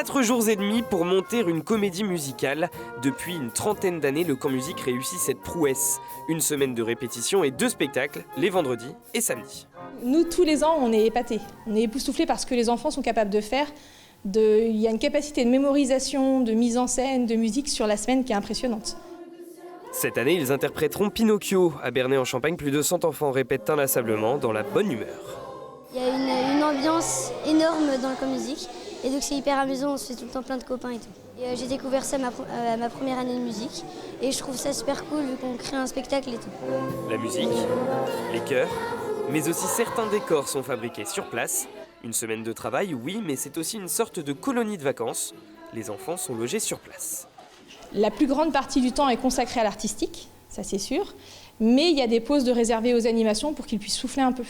4 jours et demi pour monter une comédie musicale. Depuis une trentaine d'années, le Camp Musique réussit cette prouesse. Une semaine de répétition et 2 spectacles, les vendredis et samedis. Nous, tous les ans, on est épatés. On est époustouflés par ce que les enfants sont capables de faire. Il y a une capacité de mémorisation, de mise en scène, de musique sur la semaine qui est impressionnante. Cette année, ils interpréteront Pinocchio. À Bernay-en-Champagne, plus de 100 enfants répètent inlassablement dans la bonne humeur. Il y a une ambiance énorme dans le Camp Musique et donc c'est hyper amusant, on se fait tout le temps plein de copains et tout. Et j'ai découvert ça à ma première année de musique et je trouve ça super cool vu qu'on crée un spectacle et tout. La musique, les chœurs, mais aussi certains décors sont fabriqués sur place. Une semaine de travail, oui, mais c'est aussi une sorte de colonie de vacances. Les enfants sont logés sur place. La plus grande partie du temps est consacrée à l'artistique, ça c'est sûr, mais il y a des pauses de réservées aux animations pour qu'ils puissent souffler un peu.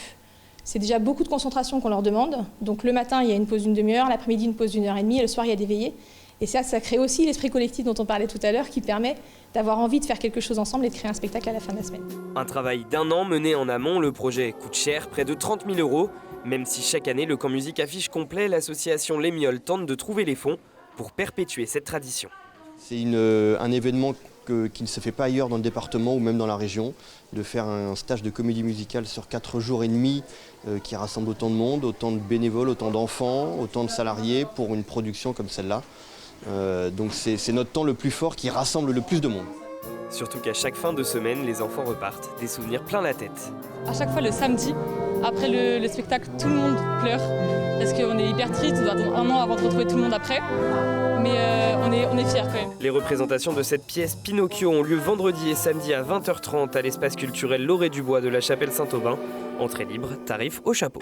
C'est déjà beaucoup de concentration qu'on leur demande, donc le matin il y a une pause d'une demi-heure, l'après-midi une pause d'1h30 et le soir il y a des veillées. Et ça crée aussi l'esprit collectif dont on parlait tout à l'heure qui permet d'avoir envie de faire quelque chose ensemble et de créer un spectacle à la fin de la semaine. Un travail d'1 an mené en amont, le projet coûte cher, près de 30 000 €. Même si chaque année le Camp Musique affiche complet, l'association Les Mioles tente de trouver les fonds pour perpétuer cette tradition. C'est un événement qui ne se fait pas ailleurs dans le département ou même dans la région, de faire un stage de comédie musicale sur 4 jours et demi qui rassemble autant de monde, autant de bénévoles, autant d'enfants, autant de salariés pour une production comme celle-là. Donc c'est notre temps le plus fort qui rassemble le plus de monde. Surtout qu'à chaque fin de semaine, les enfants repartent, des souvenirs plein la tête. À chaque fois le samedi, après le spectacle, tout le monde pleure parce qu'on est hyper triste, on doit attendre 1 an avant de retrouver tout le monde après. Mais on est fiers quand même. Les représentations de cette pièce Pinocchio ont lieu vendredi et samedi à 20h30 à l'espace culturel Lauré du Bois de la Chapelle Saint-Aubin. Entrée libre, tarif au chapeau.